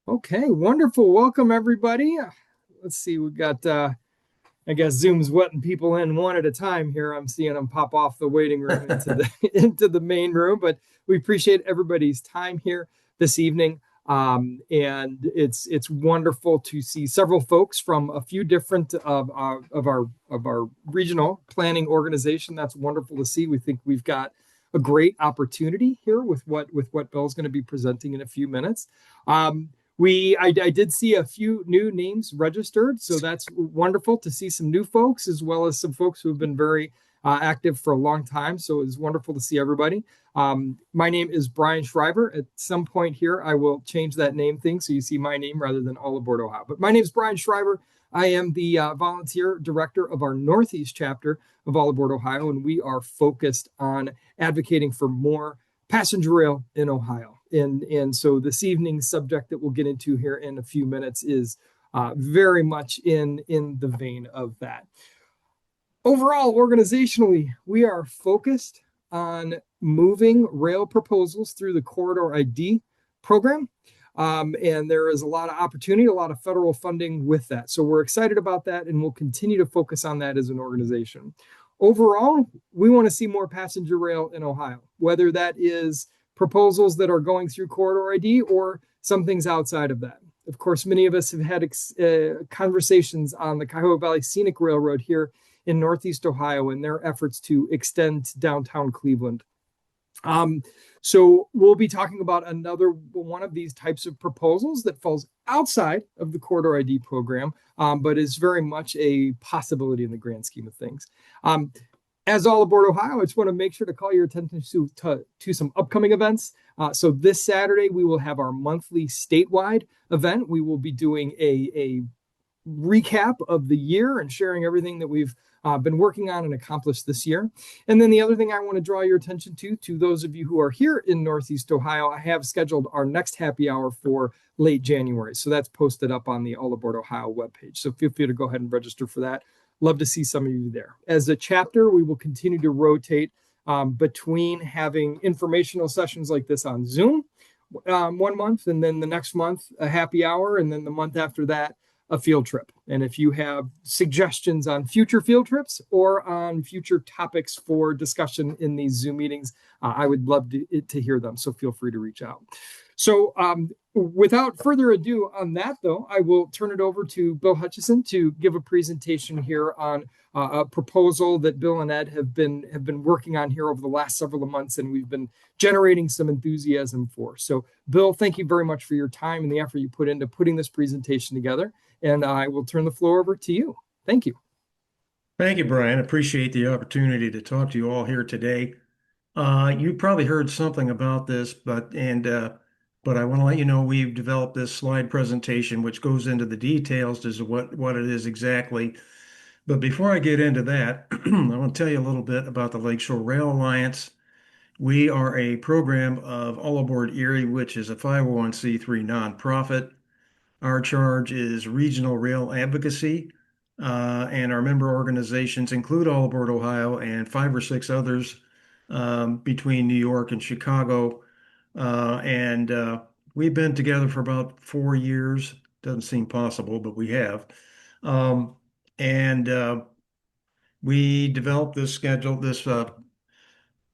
Okay, wonderful. Welcome everybody. Let's see, we got I guess Zoom's letting people in one at a time here. I'm seeing them pop off the waiting room into the into the main room, but we appreciate everybody's time here this evening. And it's wonderful to see several folks from a few different of our regional planning organization. That's wonderful to see. We think we've got a great opportunity here with what Bill's going to be presenting in a few minutes. I did see a few new names registered, so that's wonderful to see some new folks as well as some folks who have been very active for a long time. So it's wonderful to see everybody. My name is Brian Schreiber. At some point here, I will change that name thing so you see my name rather than All Aboard Ohio. But my name is Brian Schreiber. I am the volunteer director of our Northeast chapter of All Aboard Ohio, and we are focused on advocating for more passenger rail in Ohio. And so this evening's subject that we'll get into here in a few minutes is very much in the vein of that. Overall, organizationally, we are focused on moving rail proposals through the Corridor ID program. And there is a lot of opportunity, a lot of federal funding with that. So we're excited about that, and we'll continue to focus on that as an organization. Overall, we want to see more passenger rail in Ohio, whether that is proposals that are going through Corridor ID or some things outside of that. Of course, many of us have had conversations on the Cuyahoga Valley Scenic Railroad here in Northeast Ohio and their efforts to extend downtown Cleveland. So we'll be talking about another one of these types of proposals that falls outside of the Corridor ID program, but is very much a possibility in the grand scheme of things. As All Aboard Ohio, I just want to make sure to call your attention to some upcoming events. So this Saturday, we will have our monthly statewide event. We will be doing a recap of the year and sharing everything that we've been working on and accomplished this year. And then the other thing I want to draw your attention to those of you who are here in Northeast Ohio, I have scheduled our next happy hour for late January. So that's posted up on the All Aboard Ohio webpage. So feel free to go ahead and register for that. Love to see some of you there. As a chapter, we will continue to rotate between having informational sessions like this on Zoom 1 month, and then the next month, a happy hour, and then the month after that, a field trip. And if you have suggestions on future field trips or on future topics for discussion in these Zoom meetings, I would love to hear them. So feel free to reach out. So without further ado on that, though, I will turn it over to Bill Hutchison to give a presentation here on a proposal that Bill and Ed have been working on here over the last several months, and we've been generating some enthusiasm for. So, Bill, thank you very much for your time and the effort you put into putting this presentation together. And I will turn the floor over to you. Thank you. Thank you, Brian. Appreciate the opportunity to talk to you all here today. You probably heard something about this, but I want to let you know we've developed this slide presentation which goes into the details as to what it is exactly. But before I get into that, I want to tell you a little bit about the Lakeshore Rail Alliance. We are a program of All Aboard Erie, which is a 501c3 nonprofit. Our charge is regional rail advocacy, and our member organizations include All Aboard Ohio and 5 or 6 others between New York and Chicago. And we've been together for about 4 years. Doesn't seem possible, but we have. And we developed this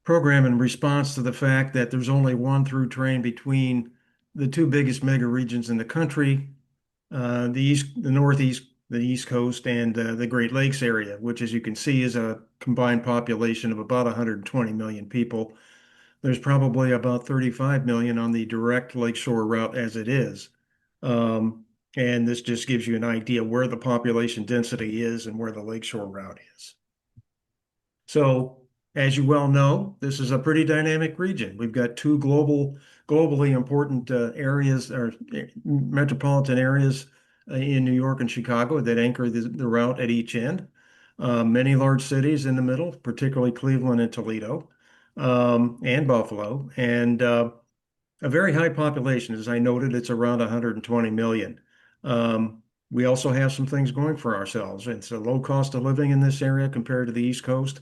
program in response to the fact that there's only one through train between the 2 biggest mega regions in the country, the Northeast, the East Coast, and the Great Lakes area, which, as you can see, is a combined population of about 120 million people. There's probably about 35 million on the direct Lakeshore route as it is. And this just gives you an idea where the population density is and where the Lakeshore route is. So, as you well know, this is a pretty dynamic region. We've got 2 globally important areas, or metropolitan areas in New York and Chicago that anchor the route at each end. Many large cities in the middle, particularly Cleveland and Toledo, and Buffalo, and a very high population. As I noted, it's around 120 million. We also have some things going for ourselves. It's a low cost of living in this area compared to the East Coast.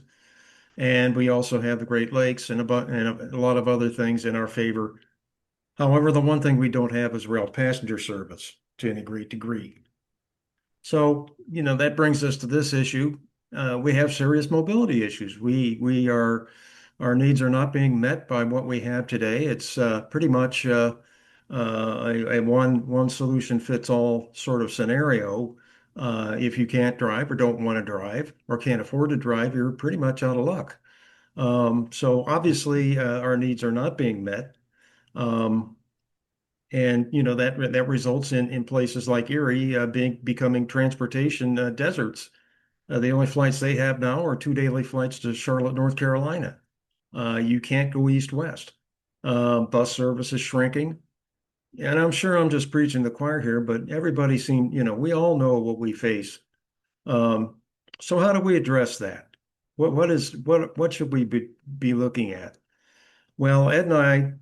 And we also have the Great Lakes and a lot of other things in our favor. However, the one thing we don't have is rail passenger service to any great degree. So, that brings us to this issue. We have serious mobility issues. Our needs are not being met by what we have today. It's pretty much a one solution fits all sort of scenario. If you can't drive or don't want to drive or can't afford to drive, you're pretty much out of luck. So obviously, our needs are not being met. Um, and that results in places like Erie becoming transportation deserts. The only flights they have now are two daily flights to Charlotte, North Carolina. You can't go east-west. Bus service is shrinking. And I'm sure I'm just preaching the choir here, but everybody seems, we all know what we face. Um, so how do we address that? What should we be looking at? Well, Ed and I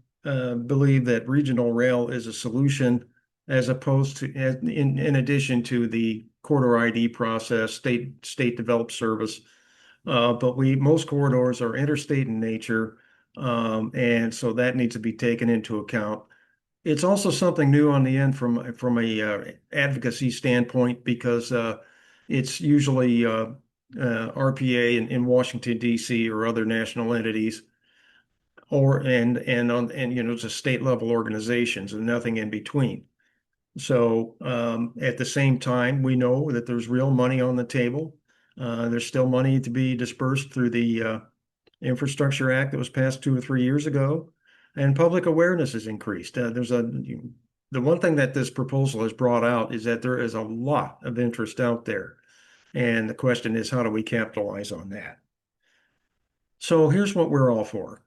believe that regional rail is a solution as opposed to, in addition to the corridor ID process, state developed service. But most corridors are interstate in nature, and so that needs to be taken into account. It's also something new on the end from a advocacy standpoint because it's usually RPA in Washington D.C. or other national entities and just state level organizations and nothing in between. So at the same time, we know that there's real money on the table. There's still money to be dispersed through the Infrastructure Act that was passed 2 or 3 years ago, and public awareness has increased. The one thing that this proposal has brought out is that there is a lot of interest out there, and the question is, how do we capitalize on that? So here's what we're all for.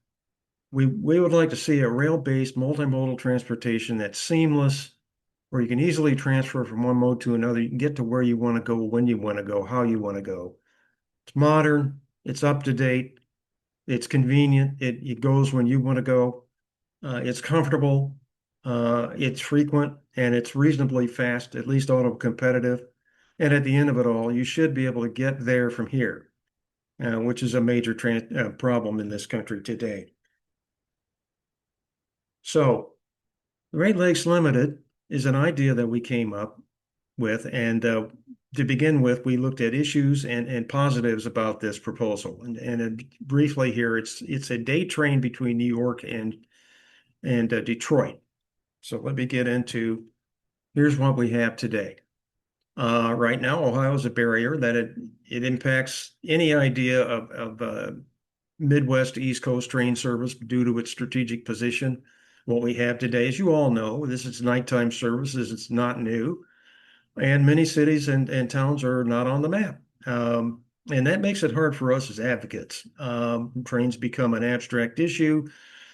We would like to see a rail-based multimodal transportation that's seamless, where you can easily transfer from one mode to another. You can get to where you want to go, when you want to go, how you want to go. It's modern, it's up to date, it's convenient, it goes when you want to go, it's comfortable, it's frequent, and it's reasonably fast, at least auto competitive. And at the end of it all, you should be able to get there from here, which is a major problem in this country today. So, Great Lakes Limited is an idea that we came up with, and to begin with, we looked at issues and positives about this proposal. And briefly here, it's a day train between New York and Detroit. So let me get into here's what we have today. Right now, Ohio is a barrier that it impacts any idea of Midwest to East Coast train service due to its strategic position. What we have today, as you all know, this is nighttime services. It's not new. And many cities and towns are not on the map. And that makes it hard for us as advocates. Trains become an abstract issue.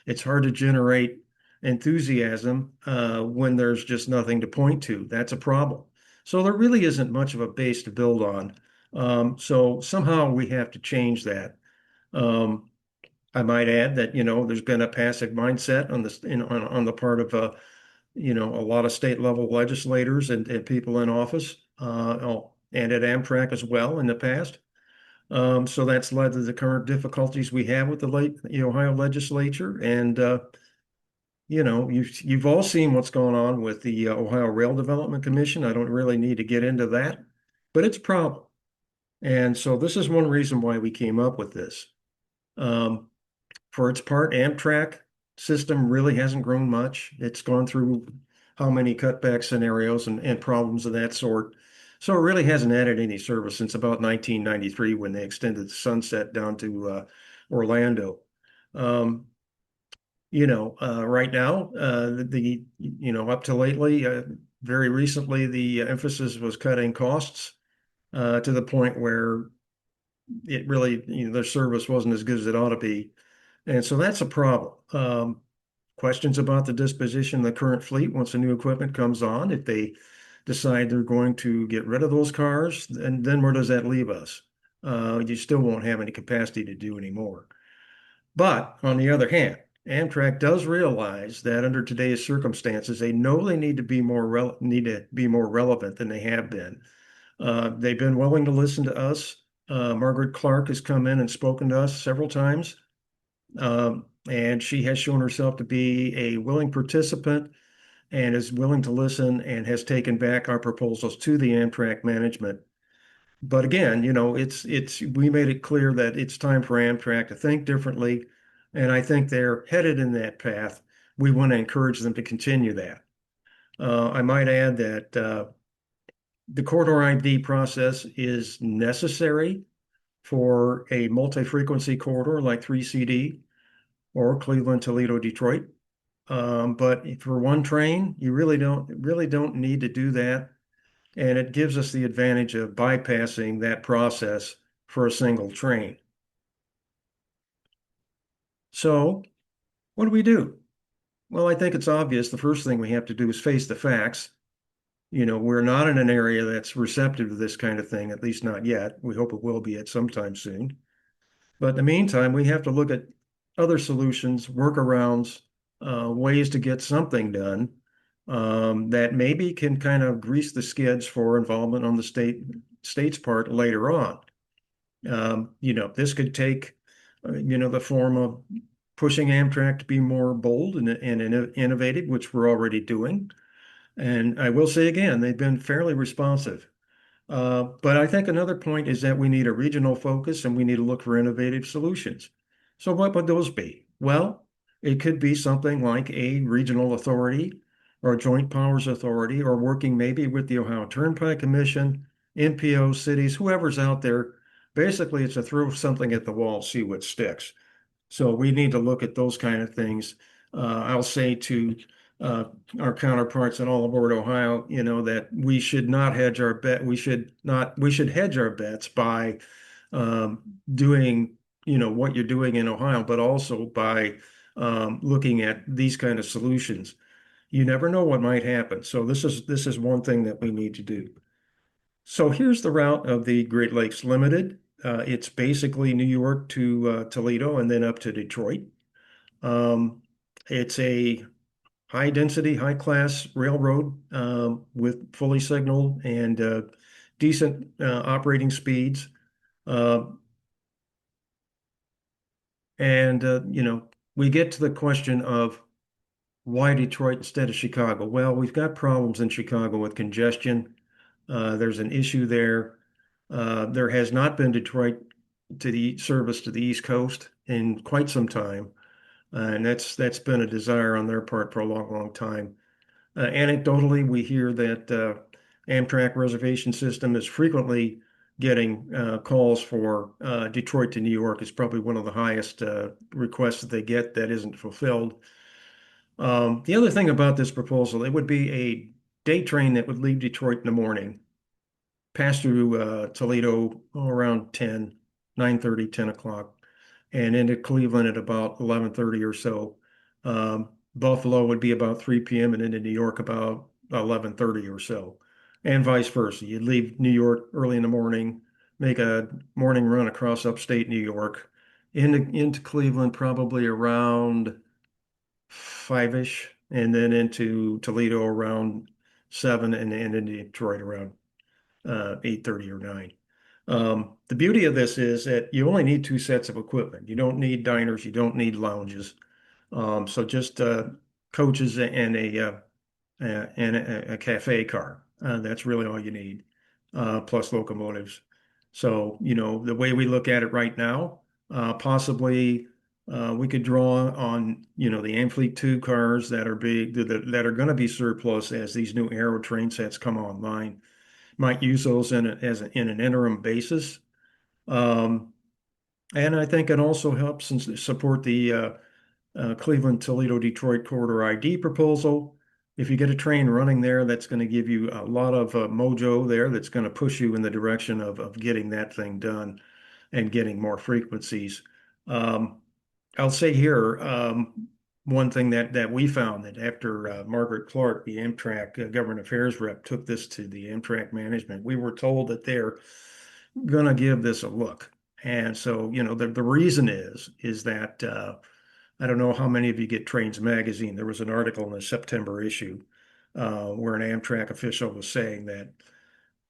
It's hard to generate enthusiasm when there's just nothing to point to. That's a problem. So there really isn't much of a base to build on. So somehow we have to change that. Um, I might add that, there's been a passive mindset on the part of a lot of state level legislators and people in office, and at Amtrak as well in the past. So that's led to the current difficulties we have with the Ohio legislature. And you've all seen what's going on with the Ohio Rail Development Commission. I don't really need to get into that, but it's a problem. And so this is one reason why we came up with this. For its part, Amtrak system really hasn't grown much. It's gone through how many cutback scenarios and problems of that sort. So it really hasn't added any service since about 1993 when they extended the sunset down to Orlando. Right now, up to lately, very recently, the emphasis was cutting costs to the point where it really, their service wasn't as good as it ought to be. And so that's a problem. Questions about the disposition of the current fleet once the new equipment comes on. If they decide they're going to get rid of those cars, then where does that leave us? You still won't have any capacity to do anymore. But on the other hand, Amtrak does realize that under today's circumstances, they know they need to be more relevant than they have been. They've been willing to listen to us. Margaret Clark has come in and spoken to us several times. and she has shown herself to be a willing participant and is willing to listen and has taken back our proposals to the Amtrak management. But again, it's we made it clear that it's time for Amtrak to think differently, and I think they're headed in that path. We want to encourage them to continue that. I might add that the corridor ID process is necessary for a multi-frequency corridor like 3CD or Cleveland, Toledo, Detroit. But for one train, you really don't need to do that. And it gives us the advantage of bypassing that process for a single train. So what do we do? Well, I think it's obvious. The first thing we have to do is face the facts. We're not in an area that's receptive to this kind of thing, at least not yet. We hope it will be at some time soon. But in the meantime, we have to look at other solutions, workarounds, ways to get something done that maybe can kind of grease the skids for involvement on the state's part later on. This could take, the form of pushing Amtrak to be more bold and innovative, which we're already doing. And I will say again, they've been fairly responsive. But I think another point is that we need a regional focus and we need to look for innovative solutions. So what would those be? Well, it could be something like a regional authority or a joint powers authority, or working maybe with the Ohio Turnpike Commission, NPO cities, whoever's out there. Basically, it's a throw something at the wall, see what sticks. So we need to look at those kind of things. I'll say to uh, our counterparts in All Aboard Ohio, that we should not hedge our bet. We should hedge our bets by doing, what you're doing in Ohio, but also by looking at these kind of solutions. You never know what might happen. So this is one thing that we need to do. So here's the route of the Great Lakes Limited. It's basically New York to Toledo and then up to Detroit. Um, it's a high density, high class railroad with fully signaled and decent operating speeds. Uh, and we get to the question of why Detroit instead of Chicago? Well, we've got problems in Chicago with congestion. There's an issue there. There has not been Detroit to the service to the East Coast in quite some time, and that's been a desire on their part for a long, long time. Anecdotally, we hear that Amtrak reservation system is frequently getting calls for Detroit to New York. It's probably one of the highest requests that they get that isn't fulfilled. The other thing about this proposal, it would be a day train that would leave Detroit in the morning, pass through Toledo around 10, 9:30, 10 o'clock, and into Cleveland at about 11:30 or so. Buffalo would be about 3 p.m. and into New York about 11:30 or so, and vice versa. You'd leave New York early in the morning, make a morning run across upstate New York, into Cleveland probably around five-ish, and then into Toledo around seven, and into Detroit around 8:30 or 9. The beauty of this is that you only need two sets of equipment. You don't need diners, you don't need lounges. So just coaches and a cafe car. That's really all you need, plus locomotives. So, the way we look at it right now, possibly we could draw on, the Amfleet 2 cars that are big, that are going to be surplus as these new aero train sets come online. Might use those in an interim basis. Um, and I think it also helps and support the Cleveland, Toledo, Detroit corridor ID proposal. If you get a train running there, that's going to give you a lot of mojo there that's going to push you in the direction of getting that thing done and getting more frequencies. Um, I'll say here, one thing that we found that after Margaret Clark, the Amtrak government affairs rep, took this to the Amtrak management, we were told that they're going to give this a look. And so, the reason is that I don't know how many of you get Trains Magazine. There was an article in the September issue where an Amtrak official was saying that,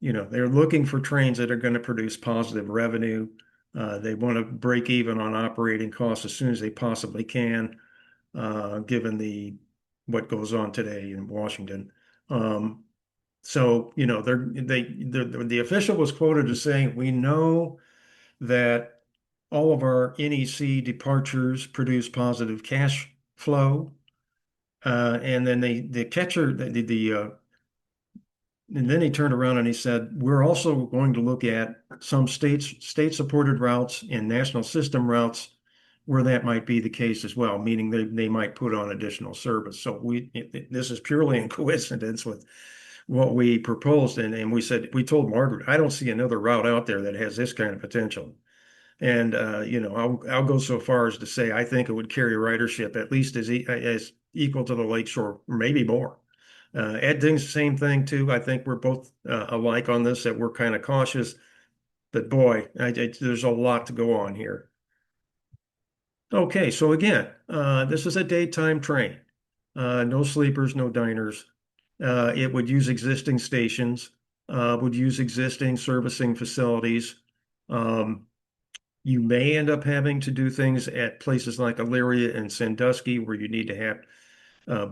they're looking for trains that are going to produce positive revenue. They want to break even on operating costs as soon as they possibly can, given the what goes on today in Washington. Um, so, the official was quoted as saying, "We know that all of our NEC departures produce positive cash flow." And then the catcher, and then he turned around and he said, "We're also going to look at some state-supported routes and national system routes where that might be the case as well, meaning they might put on additional service." So this is purely in coincidence with what we proposed. And we told Margaret, "I don't see another route out there that has this kind of potential." And I'll go so far as to say I think it would carry ridership at least as equal to the Lakeshore, maybe more. Ed thinks the same thing too. I think we're both alike on this, that we're kind of cautious. But boy, there's a lot to go on here. Okay, so again, this is a daytime train. No sleepers, no diners. It would use existing stations, would use existing servicing facilities. Um, You may end up having to do things at places like Elyria and Sandusky where you need to have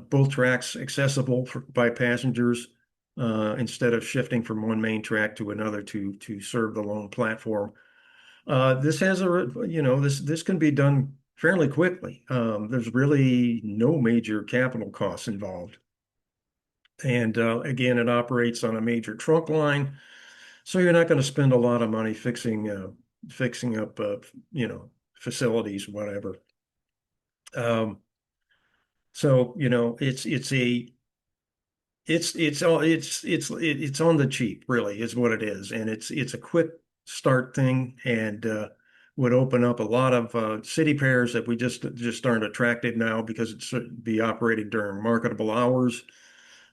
both tracks accessible by passengers instead of shifting from one main track to another to serve the lone platform. This has this can be done fairly quickly. There's really no major capital costs involved. And again, it operates on a major trunk line, so you're not going to spend a lot of money fixing up facilities, whatever. Um, so it's on the cheap, really, is what it is, and it's a quick start thing, and would open up a lot of city pairs that we just aren't attracted now because it's be operating during marketable hours.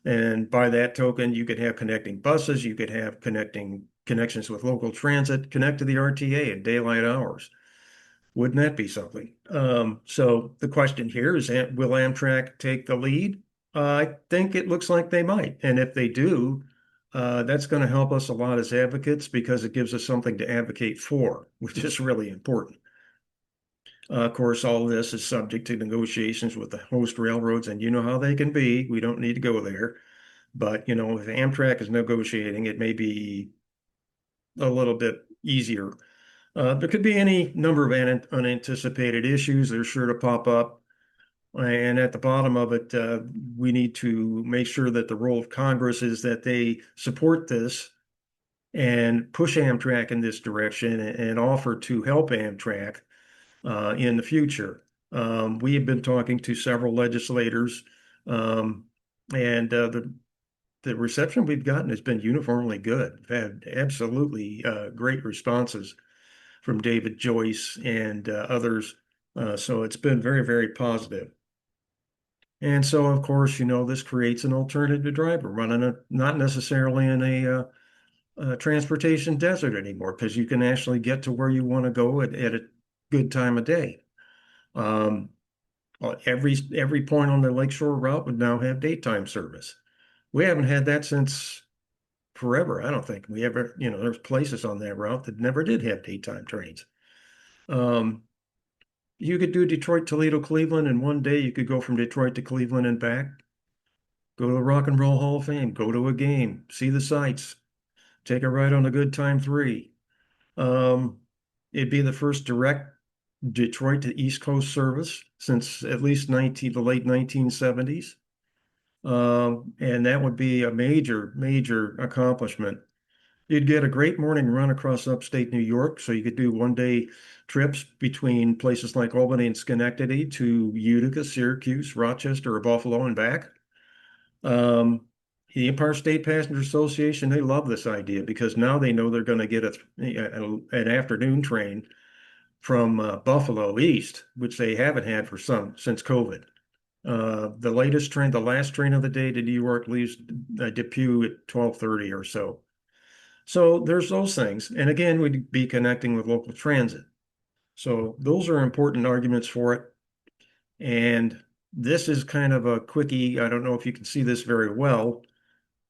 And by that token, you could have connecting buses, you could have connections with local transit, connect to the RTA at daylight hours. Wouldn't that be something? So the question here is, will Amtrak take the lead? I think it looks like they might. And if they do, that's going to help us a lot as advocates because it gives us something to advocate for, which is really important. Of course, all of this is subject to negotiations with the host railroads, and you know how they can be. We don't need to go there. But, if Amtrak is negotiating, it may be a little bit easier. There could be any number of unanticipated issues. They're sure to pop up. And at the bottom of it, we need to make sure that the role of Congress is that they support this and push Amtrak in this direction and offer to help Amtrak in the future. We have been talking to several legislators, and the reception we've gotten has been uniformly good. We've had absolutely great responses from David Joyce and others. So it's been very, very positive. And so, of course, this creates an alternative driver running not necessarily in a transportation desert anymore because you can actually get to where you want to go at a good time of day. Um, every point on the Lakeshore route would now have daytime service. We haven't had that since forever. I don't think we ever, there's places on that route that never did have daytime trains. Um, you could do Detroit-Toledo-Cleveland in one day. You could go from Detroit to Cleveland and back, go to the Rock and Roll Hall of Fame, go to a game, see the sights, take a ride on a Good Time 3. Um, it'd be the first direct Detroit to East Coast service since at least the late 1970s. And that would be a major, major accomplishment. You'd get a great morning run across upstate New York, so you could do one-day trips between places like Albany and Schenectady to Utica, Syracuse, Rochester, or Buffalo and back. Um, the Empire State Passenger Association, they love this idea because now they know they're going to get an afternoon train from Buffalo east, which they haven't had since COVID. The last train of the day to New York leaves Depew at 12:30 or so. So there's those things. And again, we'd be connecting with local transit. So those are important arguments for it. And this is kind of a quickie. I don't know if you can see this very well.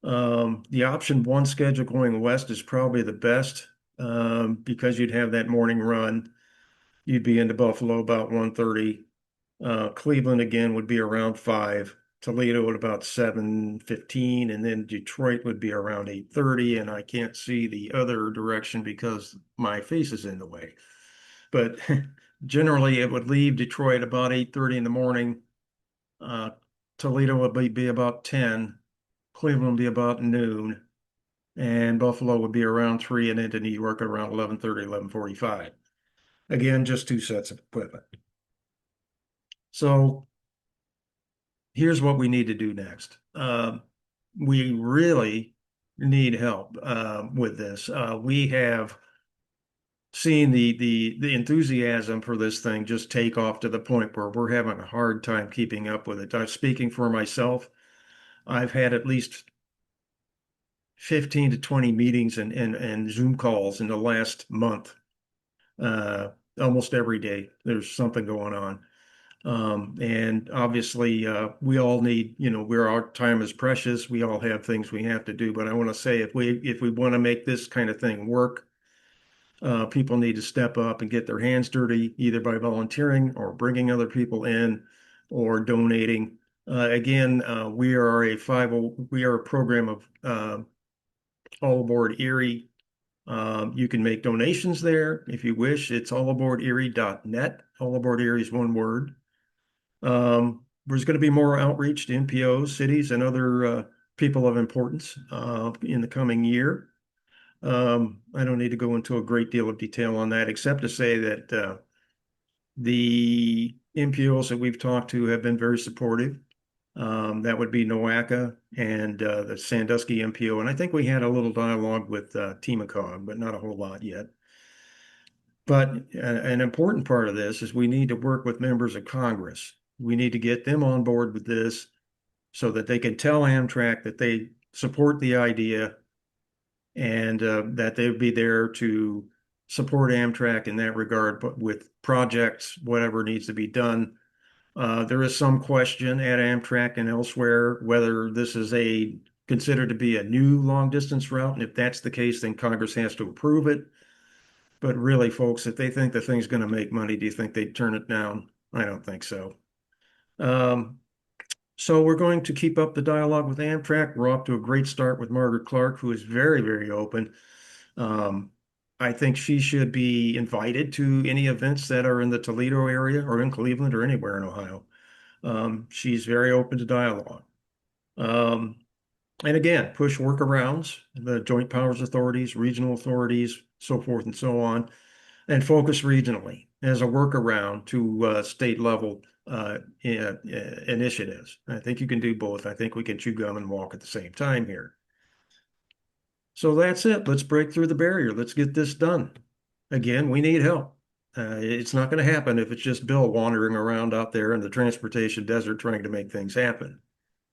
The option one schedule going west is probably the best because you'd have that morning run. You'd be into Buffalo about 1:30. Cleveland again would be around 5. Toledo at about 7:15, and then Detroit would be around 8:30. And I can't see the other direction because my face is in the way. But generally, it would leave Detroit about 8:30 in the morning. Uh, Toledo would be about 10. Cleveland would be about noon. And Buffalo would be around 3 and into New York at around 11:30, 11:45. Again, just 2 sets of equipment. So here's what we need to do next. We really need help with this. We have seen the enthusiasm for this thing just take off to the point where we're having a hard time keeping up with it. I'm speaking for myself. I've had at least 15 to 20 meetings and Zoom calls in the last month. Almost every day, there's something going on. And obviously, we all need, where our time is precious, we all have things we have to do. But I want to say, if we want to make this kind of thing work, people need to step up and get their hands dirty, either by volunteering or bringing other people in or donating. Again, we are a program of All Aboard Erie. You can make donations there if you wish. It's allaboarderie.net. All Aboard Erie is one word. There's going to be more outreach to NPOs, cities, and other people of importance in the coming year. I don't need to go into a great deal of detail on that, except to say that the NPOs that we've talked to have been very supportive. That would be NOACA and the Sandusky MPO. And I think we had a little dialogue with Temacog, but not a whole lot yet. But an important part of this is we need to work with members of Congress. We need to get them on board with this so that they can tell Amtrak that they support the idea and that they would be there to support Amtrak in that regard, but with projects, whatever needs to be done. There is some question at Amtrak and elsewhere whether this is considered to be a new long distance route. And if that's the case, then Congress has to approve it. But really, folks, if they think the thing's going to make money, do you think they'd turn it down? I don't think so. So we're going to keep up the dialogue with Amtrak. We're off to a great start with Margaret Clark, who is very, very open. I think she should be invited to any events that are in the Toledo area or in Cleveland or anywhere in Ohio. She's very open to dialogue. And again, push workarounds, the joint powers authorities, regional authorities, so forth and so on, and focus regionally as a workaround to state level initiatives. I think you can do both. I think we can chew gum and walk at the same time here. So that's it. Let's break through the barrier. Let's get this done. Again, we need help. It's not going to happen if it's just Bill wandering around out there in the transportation desert trying to make things happen.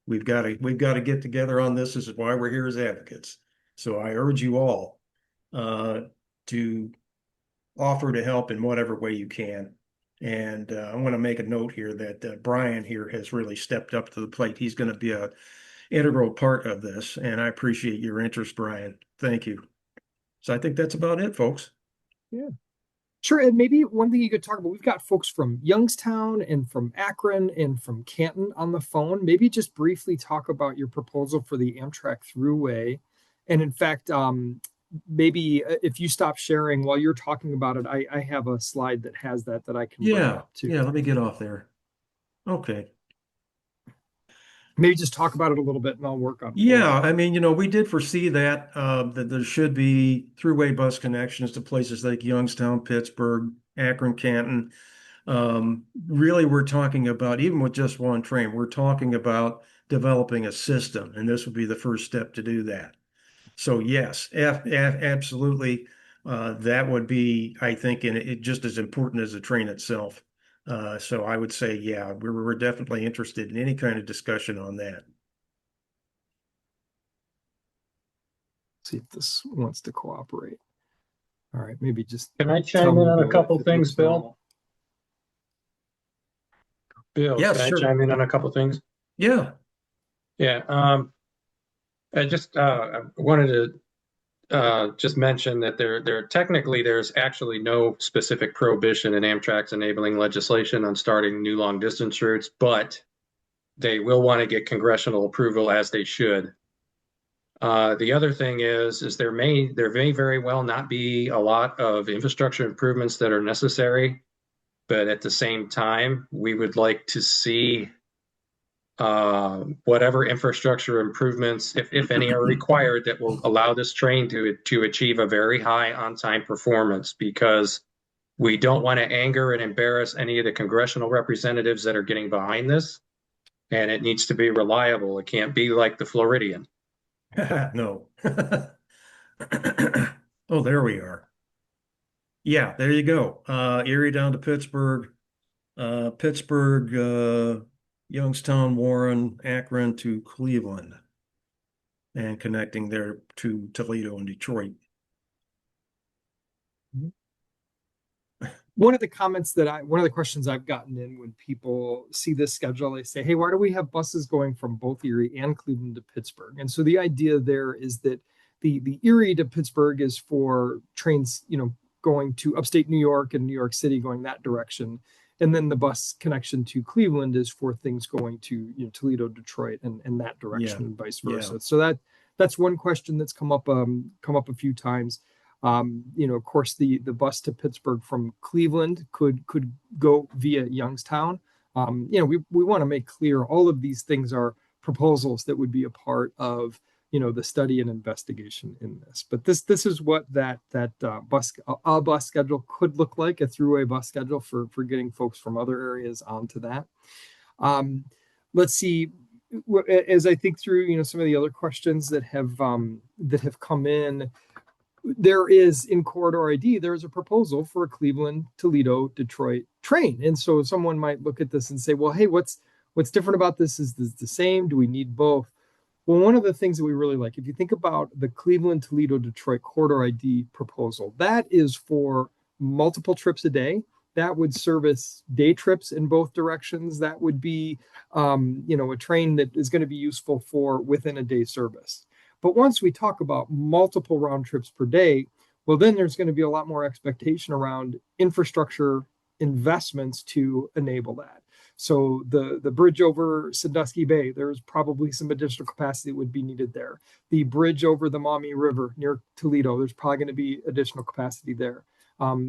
We've got to get together on this. This is why we're here as advocates. So I urge you all to offer to help in whatever way you can. And I want to make a note here that Brian here has really stepped up to the plate. He's going to be an integral part of this, and I appreciate your interest, Brian. Thank you. So I think that's about it, folks. Yeah. Sure. And maybe one thing you could talk about, we've got folks from Youngstown and from Akron and from Canton on the phone. Maybe just briefly talk about your proposal for the Amtrak Throughway. And in fact, maybe if you stop sharing while you're talking about it, I have a slide that has that I can bring up too. Yeah, let me get off there. Okay. Maybe just talk about it a little bit and I'll work on it. Yeah, I mean, we did foresee that there should be throughway bus connections to places like Youngstown, Pittsburgh, Akron, Canton. Really, we're talking about, even with just one train, we're talking about developing a system, and this would be the first step to do that. So yes, absolutely. That would be, I think, just as important as the train itself. So I would say, yeah, we're definitely interested in any kind of discussion on that. See if this wants to cooperate. All right, maybe just Can I chime in on a couple things, Bill? normal. Bill, Yeah, can I sure. chime in on a couple things? Yeah. Yeah. I just I wanted just mention that there technically there's actually no specific prohibition in Amtrak's enabling legislation on starting new long distance routes, but they will want to get congressional approval, as they should. The other thing is there may very well not be a lot of infrastructure improvements that are necessary, but at the same time, we would like to see whatever infrastructure improvements, if any, are required that will allow this train to achieve a very high on-time performance, because we don't want to anger and embarrass any of the congressional representatives that are getting behind this, and it needs to be reliable. It can't be like the Floridian. No. Oh, there we are. Yeah, there you go. Erie down to Pittsburgh, Youngstown, Warren, Akron to Cleveland, and connecting there to Toledo and Detroit. One of the questions I've gotten in when people see this schedule, they say, hey, why do we have buses going from both Erie and Cleveland to Pittsburgh? And so the idea there is that the Erie to Pittsburgh is for trains, going to upstate New York and New York City going that direction. And then the bus connection to Cleveland is for things going to Toledo, Detroit, and that direction, and vice versa. So that's one question that's come up a few times. Of course, the bus to Pittsburgh from Cleveland could go via Youngstown. We want to make clear all of these things are proposals that would be a part of the study and investigation in this. But this is what that bus schedule could look like, a throughway bus schedule for getting folks from other areas onto that. Let's see. As I think through some of the other questions that have come in, there is in corridor ID, there is a proposal for a Cleveland, Toledo, Detroit train. And so someone might look at this and say, well, hey, what's different about this? Is this the same? Do we need both? Well, one of the things that we really like, if you think about the Cleveland, Toledo, Detroit corridor ID proposal, that is for multiple trips a day. That would service day trips in both directions. That would be, a train that is going to be useful for within a day service. But once we talk about multiple round trips per day, well, then there's going to be a lot more expectation around infrastructure investments to enable that. So the bridge over Sandusky Bay, there's probably some additional capacity that would be needed there. The bridge over the Maumee River near Toledo, there's probably going to be additional capacity there.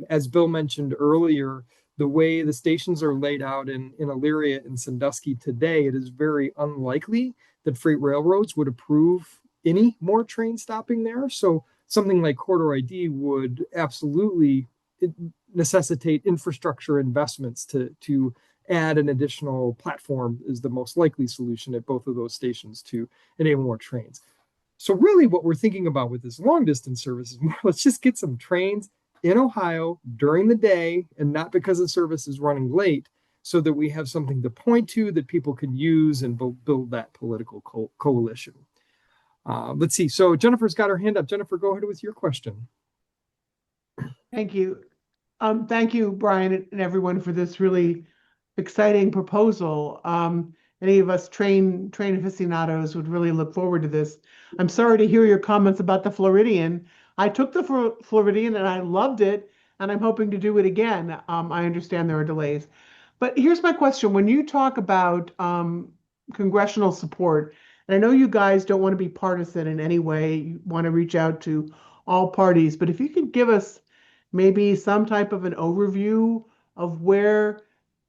As Bill mentioned earlier, the way the stations are laid out in Elyria and Sandusky today, it is very unlikely that freight railroads would approve any more train stopping there. So something like corridor ID would absolutely necessitate infrastructure investments to add an additional platform is the most likely solution at both of those stations to enable more trains. So really what we're thinking about with this long distance service is more, let's just get some trains in Ohio during the day, and not because the service is running late, so that we have something to point to that people can use and build that political coalition. Let's see. So Jennifer's got her hand up. Jennifer, go ahead with your question. Thank you. Thank you, Brian, and everyone, for this really exciting proposal. Any of us train aficionados would really look forward to this. I'm sorry to hear your comments about the Floridian. I took the Floridian and I loved it, and I'm hoping to do it again. I understand there are delays. But here's my question. When you talk about congressional support, and I know you guys don't want to be partisan in any way, you want to reach out to all parties, but if you could give us maybe some type of an overview of where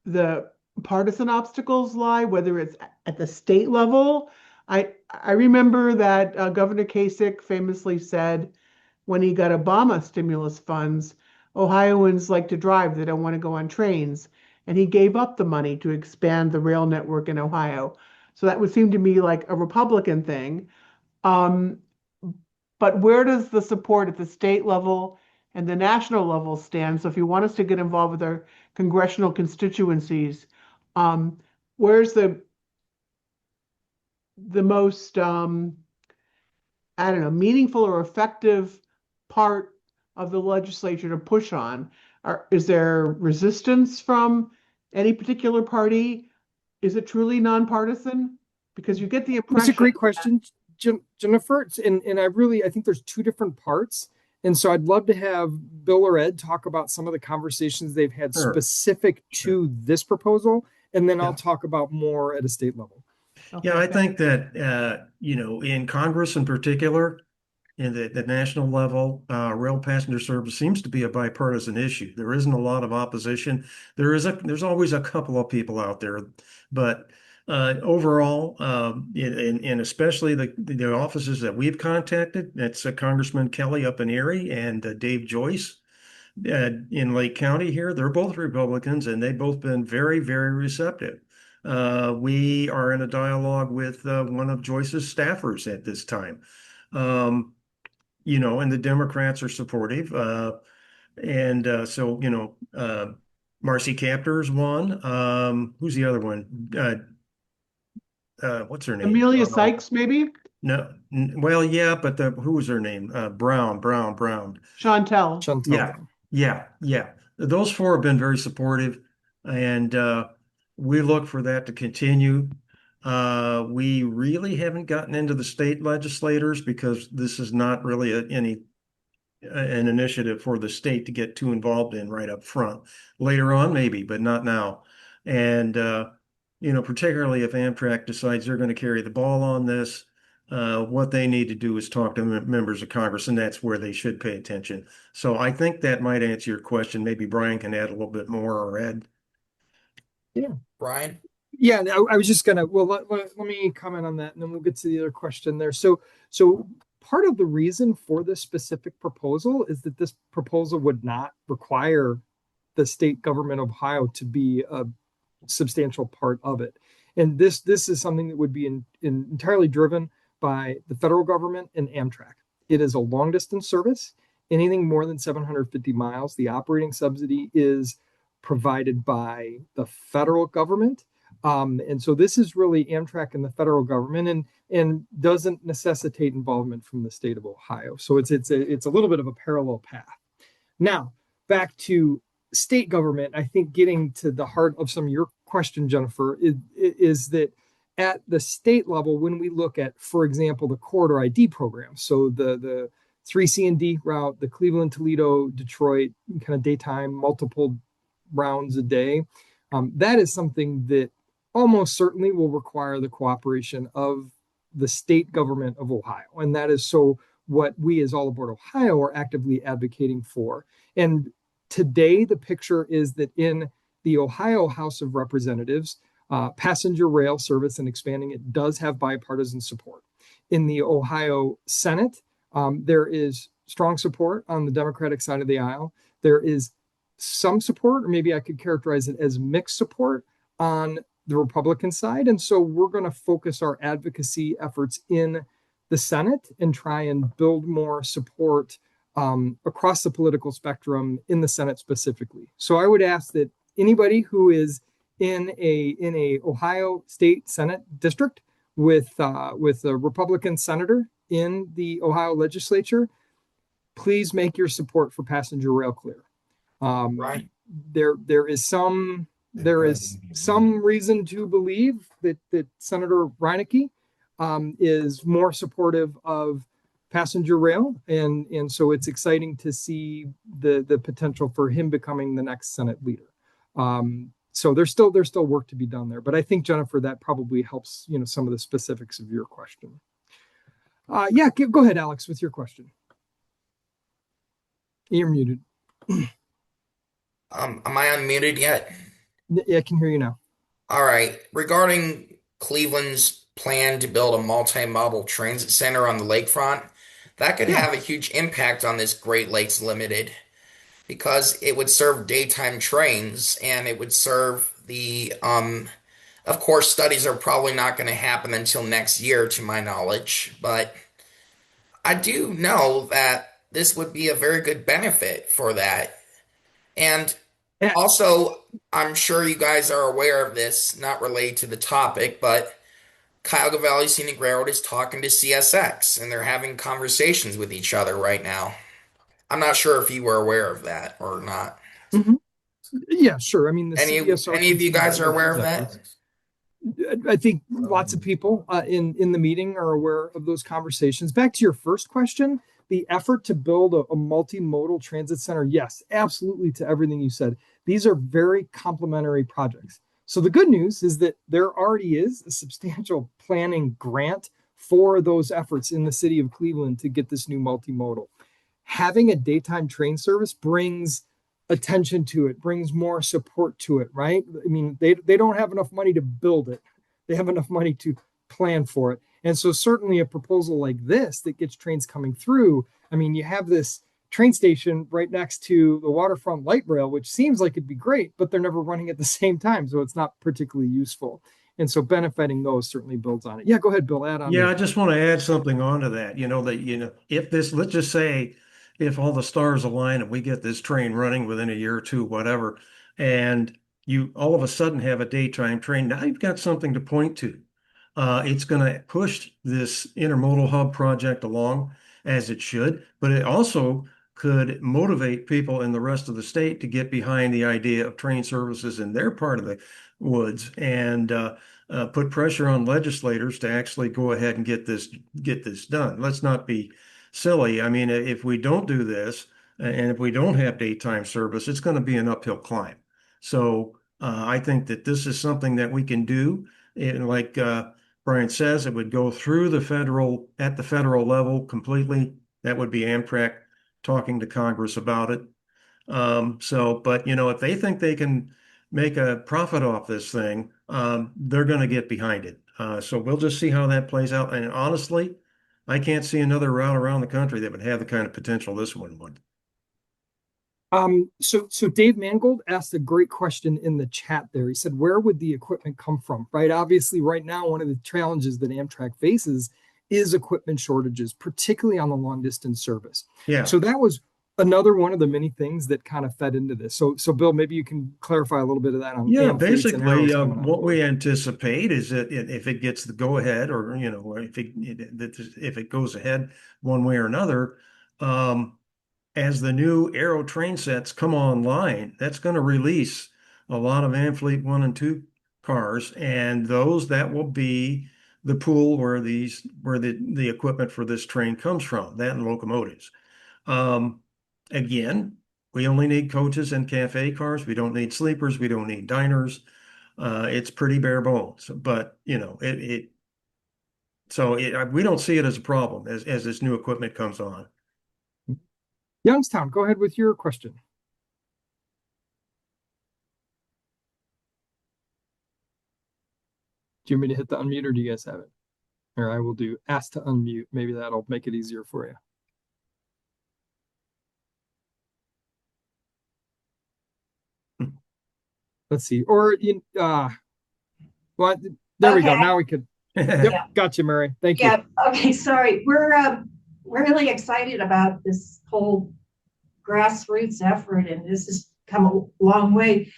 the partisan obstacles lie, whether it's at the state level. I remember that Governor Kasich famously said when he got Obama stimulus funds, Ohioans like to drive, they don't want to go on trains. And he gave up the money to expand the rail network in Ohio. So that would seem to me like a Republican thing. But where does the support at the state level and the national level stand? So if you want us to get involved with our congressional constituencies, where's the most, meaningful or effective part of the legislature to push on? Is there resistance from any particular party? Is it truly nonpartisan? Because you get the impression. That's a great question. Jennifer, and I think there's two different parts. And so I'd love to have Bill or Ed talk about some of the conversations they've had Sure. specific Sure. to this proposal, and then I'll Yeah. talk about more at a state level. Okay, Yeah, I thanks. think that, in Congress in particular, in the national level, rail passenger service seems to be a bipartisan issue. There isn't a lot of opposition. There's always a couple of people out there, but overall, and especially the offices that we've contacted, that's Congressman Kelly up in Erie and Dave Joyce in Lake County here. They're both Republicans, and they've both been very, very receptive. We are in a dialogue with one of Joyce's staffers at this time. And the Democrats are supportive. Marcy Kaptur's one. Who's the other one? What's her name? Amelia Sykes, maybe? No, well, yeah, but who was her name? Brown. Chantel. Yeah. Those four have been very supportive, and we look for that to continue. We really haven't gotten into the state legislators because this is not really an initiative for the state to get too involved in right up front. Later on, maybe, but not now. And particularly if Amtrak decides they're going to carry the ball on this, what they need to do is talk to members of Congress, and that's where they should pay attention. So I think that might answer your question. Maybe Brian can add a little bit more, or Ed. Yeah. Brian? Yeah, I was just gonna, well, let me comment on that, and then we'll get to the other question there. So part of the reason for this specific proposal is that this proposal would not require the state government of Ohio to be a substantial part of it. And this is something that would be entirely driven by the federal government and Amtrak. It is a long distance service. Anything more than 750 miles, the operating subsidy is provided by the federal government. And so this is really Amtrak and the federal government, and doesn't necessitate involvement from the state of Ohio. So it's a little bit of a parallel path. Now, back to state government, I think getting to the heart of some of your question, Jennifer, is that at the state level, when we look at, for example, the corridor ID program, so the 3C&D route, the Cleveland, Detroit, kind of daytime, multiple rounds a day, that is something that almost certainly will require the cooperation of the state government of Ohio. And that is so what we as All Aboard Ohio are actively advocating for. And today, the picture is that in the Ohio House of Representatives, passenger rail service and expanding it does have bipartisan support. In the Ohio Senate, there is strong support on the Democratic side of the aisle. There is some support, or maybe I could characterize it as mixed support on the Republican side. And so we're going to focus our advocacy efforts in the Senate and try and build more support across the political spectrum in the Senate specifically. So I would ask that anybody who is in a Ohio State Senate district with a Republican senator in the Ohio legislature, please make your support for passenger rail clear. Right. There is some reason to believe that Senator Reineke is more supportive of passenger rail, and so it's exciting to see the potential for him becoming the next Senate leader. So there's still work to be done there, but I think, Jennifer, that probably helps some of the specifics of your question. Go ahead, Alex, with your question. You're muted. Am I unmuted yet? Yeah, I can hear you now. All right. Regarding Cleveland's plan to build a multimodal transit center on the lakefront, that could have a huge impact on this Great Lakes Limited, because it would serve daytime trains, and it would serve of course, studies are probably not going to happen until next year, to my knowledge, but I do know that this would be a very good benefit for that. And also, I'm sure you guys are aware of this, not related to the topic, but Cuyahoga Valley Scenic Railroad is talking to CSX, and they're having conversations with each other right now. I'm not sure if you were aware of that or not. Mm-hmm. Yeah, sure. I mean, Any of you guys are aware of that? I think lots of people in the meeting are aware of those conversations. Back to your first question, the effort to build a multimodal transit center, yes, absolutely to everything you said. These are very complementary projects. So the good news is that there already is a substantial planning grant for those efforts in the city of Cleveland to get this new multimodal. Having a daytime train service brings attention to it, brings more support to it, right? I mean, they don't have enough money to build it. They have enough money to plan for it. And so certainly a proposal like this that gets trains coming through, I mean, you have this train station right next to the waterfront light rail, which seems like it'd be great, but they're never running at the same time. So it's not particularly useful. And so benefiting those certainly builds on it. Yeah, go ahead, Bill, add on. Yeah, I just want to add something onto that. If this, let's just say, if all the stars align and we get this train running within a year or two, whatever, and you all of a sudden have a daytime train, now you've got something to point to. It's going to push this intermodal hub project along as it should, but it also could motivate people in the rest of the state to get behind the idea of train services in their part of the woods and put pressure on legislators to actually go ahead and get this done. Let's not be silly. I mean, if we don't do this and if we don't have daytime service, it's going to be an uphill climb. So I think that this is something that we can do. And like Brian says, it would go through at the federal level completely. That would be Amtrak talking to Congress about it. But if they think they can make a profit off this thing, they're going to get behind it. So we'll just see how that plays out. And honestly, I can't see another route around the country that would have the kind of potential this one would. So Dave Mangold asked a great question in the chat there. He said, where would the equipment come from? Right? Obviously, right now, one of the challenges that Amtrak faces is equipment shortages, particularly on the long distance service. Yeah. So that was another one of the many things that kind of fed into this. So Bill, maybe you can clarify a little bit of that on basically what we anticipate is that if it gets the go ahead, or if it goes ahead one way or another, as the new Aero train sets come online, that's going to release a lot of Amfleet 1 and 2 cars, and that will be the pool where the equipment for this train comes from, that and locomotives. Again, we only need coaches and cafe cars. We don't need sleepers. We don't need diners. It's pretty bare bones, but we don't see it as a problem as this new equipment comes on. Youngstown, go ahead with your question. Do you want me to hit the unmute, or do you guys have it? Or I will do ask to unmute. Maybe that'll make it easier for you. Let's see. Or well, there we go. Now we could. Yep, yeah. Gotcha, Mary. Thank you. Yeah. Okay. Sorry. We're really excited about this whole grassroots effort, and this has come a long way.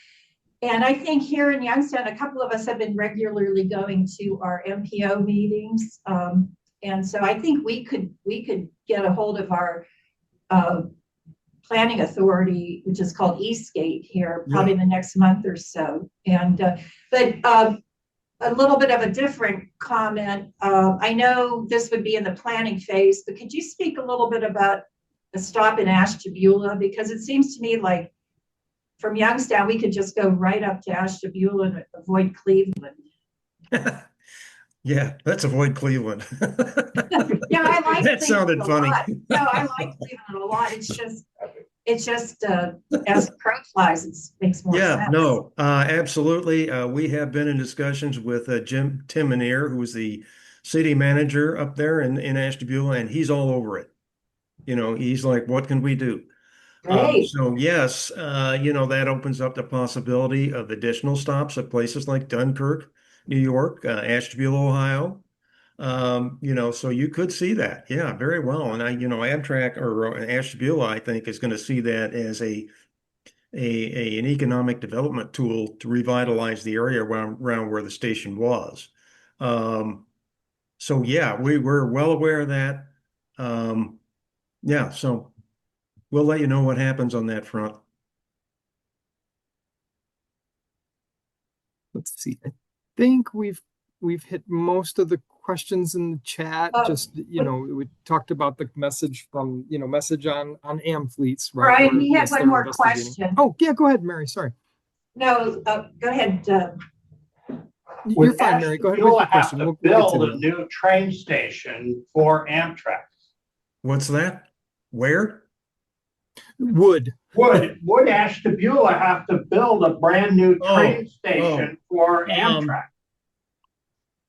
And I think here in Youngstown, a couple of us have been regularly going to our MPO meetings, and so I think we could get a hold of our planning authority, which is called Eastgate here, probably in the next month or so. And but a little bit of a different comment. I know this would be in the planning phase, but could you speak a little bit about a stop in Ashtabula? Because it seems to me like from Youngstown, we could just go right up to Ashtabula and avoid Cleveland. Yeah, let's avoid Cleveland. Yeah, I like that. Sounded funny. No, I like Cleveland a lot. It's just as crow flies, it makes more sense. Yeah, no, absolutely. We have been in discussions with Tim Minier, who is the city manager up there in Ashtabula, and he's all over it. He's like, what can we do? So yes, that opens up the possibility of additional stops at places like Dunkirk, New York, Ashtabula, Ohio. So you could see that. Yeah, very well. And Amtrak or Ashtabula, I think, is going to see that as an economic development tool to revitalize the area around where the station was. So yeah, we're well aware of that. Yeah, so we'll let you know what happens on that front. Let's see. think we've hit most of the questions in the chat. Just, we talked about the message from, message on AM fleets, right? Brian, we had one more question. Oh, yeah, go ahead, Mary. Sorry. No, go ahead. You're fine, Mary. Go ahead with your question. We'll build a new train station for Amtrak. What's that? Where? Would Ashtabula have to build a brand new train station for Amtrak?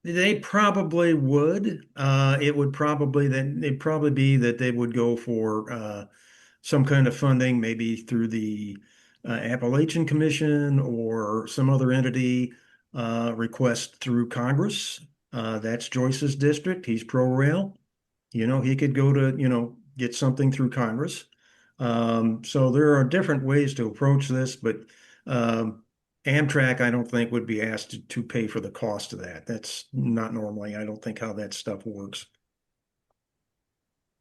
They probably would. It would probably be that they would go for some kind of funding, maybe through the Appalachian Commission or some other entity, request through Congress. That's Joyce's district. He's pro-rail. He could go to, get something through Congress. So there are different ways to approach this, but Amtrak, I don't think, would be asked to pay for the cost of that. That's not normally, I don't think, how that stuff works.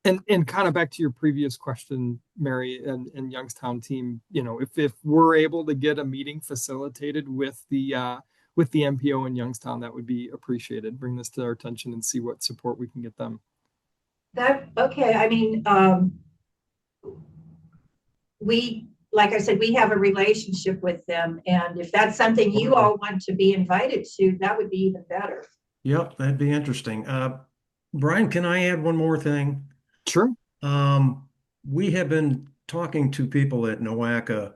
And kind of back to your previous question, Mary and Youngstown team, if we're able to get a meeting facilitated with the MPO in Youngstown, that would be appreciated. Bring this to our attention and see what support we can get them. Okay. I mean, like I said, we have a relationship with them, and if that's something you all want to be invited to, that would be even better. Yep, that'd be interesting. Brian, can I add one more thing? Sure. We have been talking to people at NY-NYC,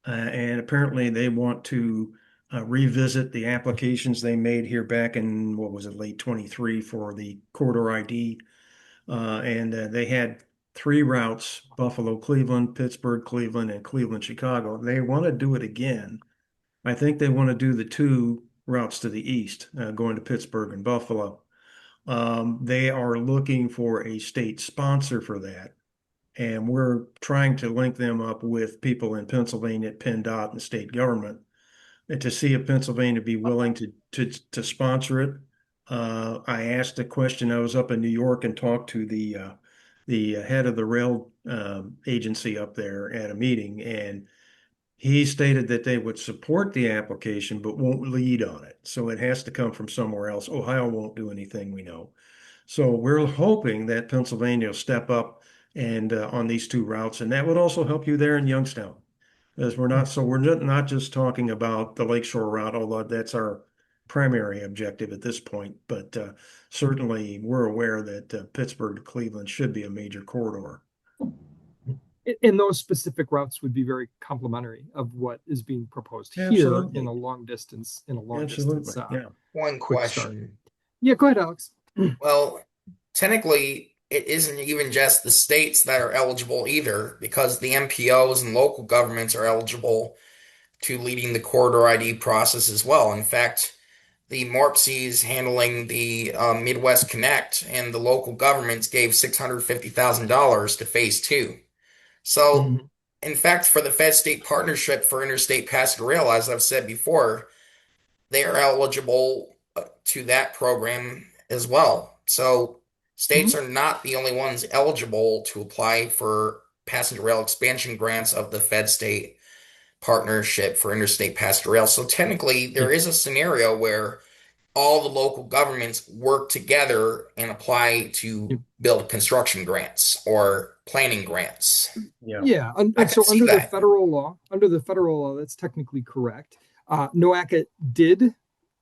and apparently they want to revisit the applications they made here back in, late 23 for the corridor ID. And they had 3 routes: Buffalo, Cleveland, Pittsburgh, Cleveland, and Cleveland, Chicago. They want to do it again. I think they want to do the 2 routes to the east, going to Pittsburgh and Buffalo. They are looking for a state sponsor for that. And we're trying to link them up with people in Pennsylvania at PennDOT and state government, and to see if Pennsylvania be willing to sponsor it. I asked a question. I was up in New York and talked to the head of the rail agency up there at a meeting, and he stated that they would support the application but won't lead on it. So it has to come from somewhere else. Ohio won't do anything, we know. So we're hoping that Pennsylvania will step up and on these 2 routes, and that would also help you there in Youngstown, as we're not just talking about the Lakeshore route, although that's our primary objective at this point. But certainly we're aware that Pittsburgh to Cleveland should be a major corridor. And those specific routes would be very complementary of what is being proposed here in a long distance. Yeah. One question. Yeah, go ahead, Alex. Well, technically, it isn't even just the states that are eligible either, because the MPOs and local governments are eligible to leading the corridor ID process as well. In fact, the MORPCs handling the Midwest Connect and the local governments gave $650,000 to phase 2. So, in fact, for the Fed-State Partnership for Interstate Passenger Rail, as I've said before, they are eligible to that program as well. So, states are not the only ones eligible to apply for passenger rail expansion grants of the Fed-State Partnership for Interstate Passenger Rail. So, technically, there is a scenario where all the local governments work together and apply to build construction grants or planning grants. Yeah. And so under the federal law, that's technically correct. NY-NYC did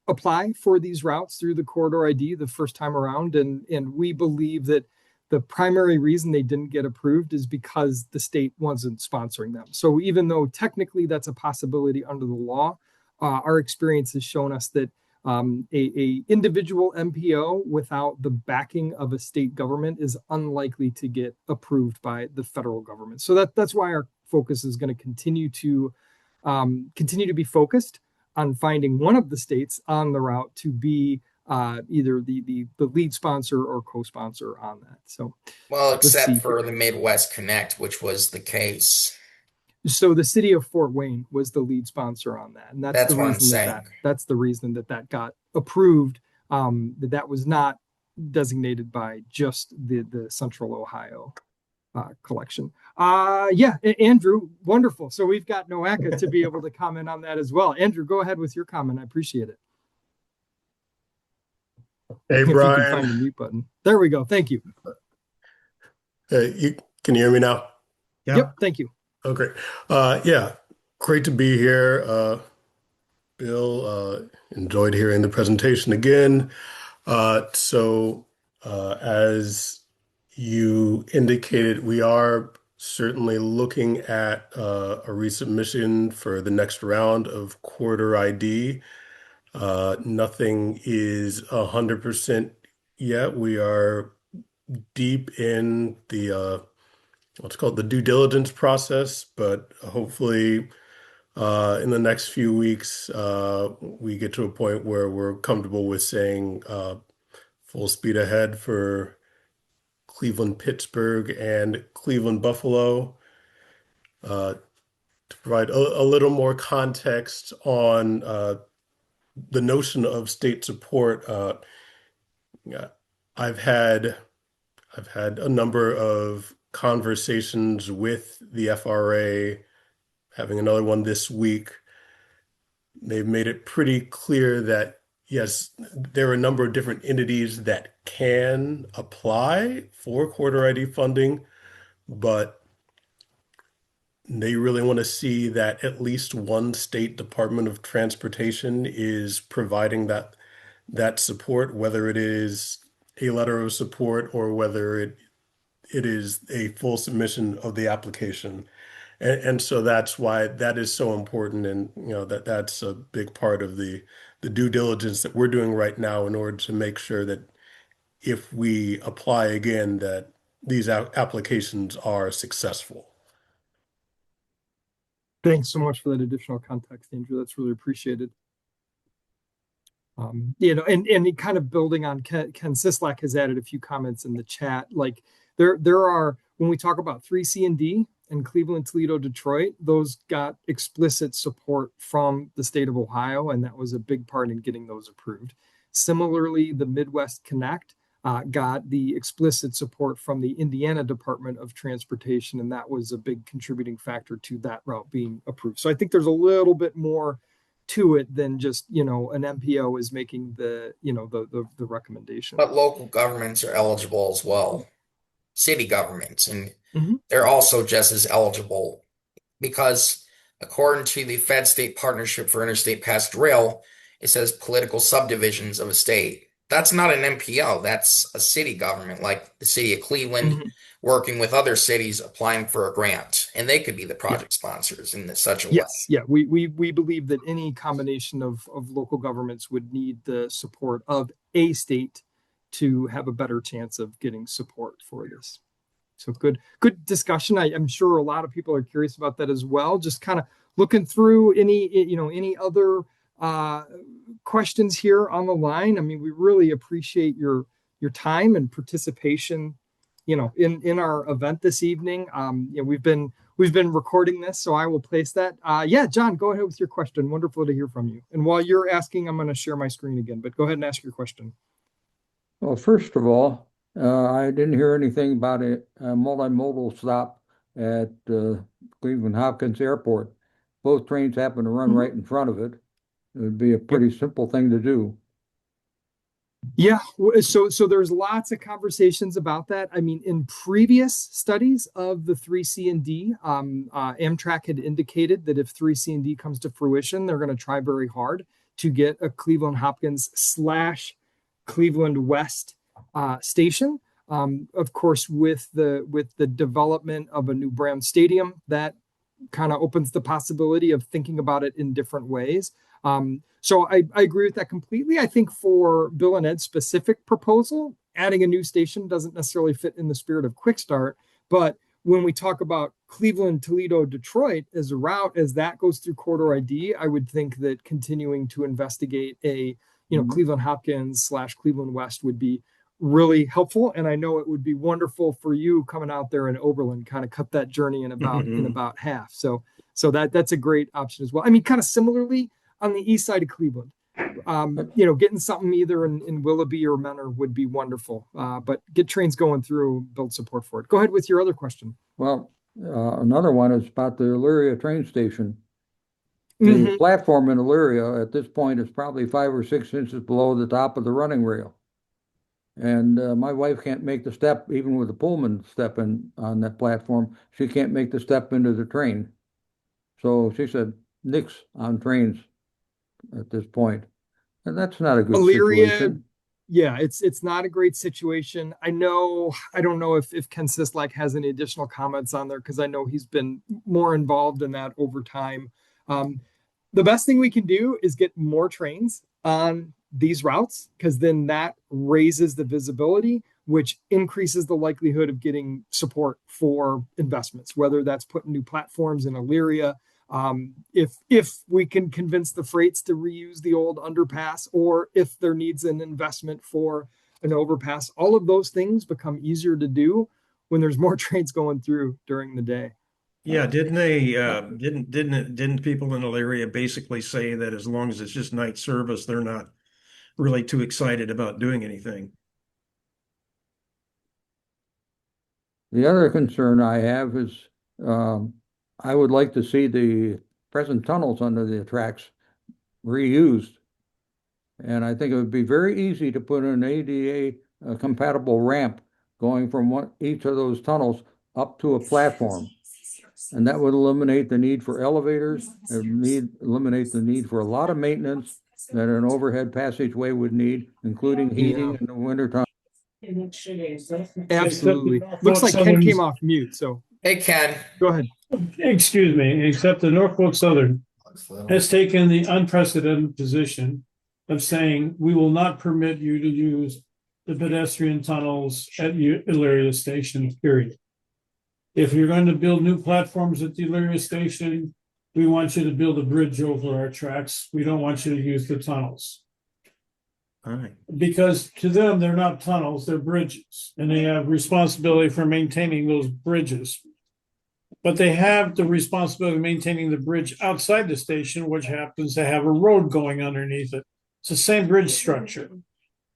apply for these routes through the corridor ID the first time around. And we believe that the primary reason they didn't get approved is because the state wasn't sponsoring them. So even though technically that's a possibility under the law, our experience has shown us that a individual MPO without the backing of a state government is unlikely to get approved by the federal government. So that's why our focus is going to continue to be focused on finding one of the states on the route to be either the lead sponsor or co-sponsor on that. So, well, except for the Midwest Connect, which was the case. So the city of Fort Wayne was the lead sponsor on that, and that's the reason that's the reason that got approved. That was not designated by just the Central Ohio collection. Andrew, wonderful. So we've got NY-NYC to be able to comment on that as well. Andrew, go ahead with your comment. I appreciate it. Hey, If you can find Brian. the mute button. There we go. Thank you. Can you hear me now? Yep. Thank you. Oh, great. Yeah, great to be here. Bill, enjoyed hearing the presentation again. As you indicated, we are certainly looking at a resubmission for the next round of quarter ID. Nothing is 100% yet. We are deep in the what's called the due diligence process, but hopefully in the next few weeks we get to a point where we're comfortable with saying full speed ahead for Cleveland, Pittsburgh, and Cleveland, Buffalo. To provide a little more context on the notion of state support, yeah, I've had I've had a number of conversations with the FRA, having another one this week. They've made it pretty clear that, yes, there are a number of different entities that can apply for quarter ID funding, but they really want to see that at least one state Department of Transportation is providing that support, whether it is a letter of support or whether it is a full submission of the application. And so that's why that is so important. And, that's a big part of the due diligence that we're doing right now in order to make sure that if we apply again, that these applications are successful. Thanks so much for that additional context, Andrew. That's really appreciated. And kind of building on Ken Sislak has added a few comments in the chat. Like there are, when we talk about 3C and D and Cleveland, Toledo, Detroit, those got explicit support from the state of Ohio, and that was a big part in getting those approved. Similarly, the Midwest Connect got the explicit support from the Indiana Department of Transportation, and that was a big contributing factor to that route being approved. So I think there's a little bit more to it than just, an MPO is making the recommendation. But local governments are eligible as well, city governments, and they're also just as eligible because according to the Fed State Partnership for Interstate Passage Rail, it says political subdivisions of a state. That's not an MPO. That's a city government, like the city of Cleveland, working with other cities applying for a grant, and they could be the project sponsors in such a way. Yeah, we believe that any combination of local governments would need the support of a state to have a better chance of getting support for this. So good discussion. I'm sure a lot of people are curious about that as well. Just kind of looking through any other questions here on the line. I mean, we really appreciate your time and participation, in our event this evening. We've been recording this, so I will place that. John, go ahead with your question. Wonderful to hear from you. And while you're asking, I'm going to share my screen again, but go ahead and ask your question. Well, first of all, I didn't hear anything about a multimodal stop at Cleveland Hopkins Airport. Both trains happen to run right in front of it. It would be a pretty simple thing to do. Yeah, so there's lots of conversations about that. I mean, in previous studies of the 3C and D, Amtrak had indicated that if 3C and D comes to fruition, they're going to try very hard to get a Cleveland Hopkins / Cleveland West station. Of course, with the development of a new Brown Stadium, that kind of opens the possibility of thinking about it in different ways. So I agree with that completely. I think for Bill and Ed's specific proposal, adding a new station doesn't necessarily fit in the spirit of Quick Start. But when we talk about Cleveland, Toledo, Detroit as a route, as that goes through corridor ID, I would think that continuing to investigate a Cleveland Hopkins / Cleveland West would be really helpful. And I know it would be wonderful for you coming out there in Oberlin, kind of cut that journey in about half. So that's a great option as well. I mean, kind of similarly on the east side of Cleveland, getting something either in Willoughby or Menor would be wonderful. But get trains going through, build support for it. Go ahead with your other question. Well, another one is about the Elyria train station. The platform in Elyria at this point is probably 5 or 6 inches below the top of the running rail. And my wife can't make the step, even with the Pullman stepping on that platform. She can't make the step into the train. So she said, nix on trains at this point. And that's not a good Elyria, situation. yeah, it's not a great situation. I don't know if Ken Sislak has any additional comments on there because I know he's been more involved in that over time. The best thing we can do is get more trains on these routes because then that raises the visibility, which increases the likelihood of getting support for investments, whether that's putting new platforms in Elyria. If we can convince the freights to reuse the old underpass, or if there needs an investment for an overpass, all of those things become easier to do when there's more trains going through during the day. Yeah, didn't people in Elyria basically say that as long as it's just night service, they're not really too excited about doing anything? The other concern I have is I would like to see the present tunnels under the tracks reused. And I think it would be very easy to put an ADA compatible ramp going from each of those tunnels up to a platform. And that would eliminate the need for elevators, eliminate the need for a lot of maintenance that an overhead passageway would need, including heating in the wintertime. Absolutely. Looks like Ken came off mute, so. Hey, Ken. Go ahead. Excuse me, except the Norfolk Southern has taken the unprecedented position of saying we will not permit you to use the pedestrian tunnels at Elyria Station, period. If you're going to build new platforms at the Elyria Station, we want you to build a bridge over our tracks. We don't want you to use the tunnels. All right. Because to them, they're not tunnels, they're bridges, and they have responsibility for maintaining those bridges. But they have the responsibility of maintaining the bridge outside the station, which happens to have a road going underneath it. It's the same bridge structure.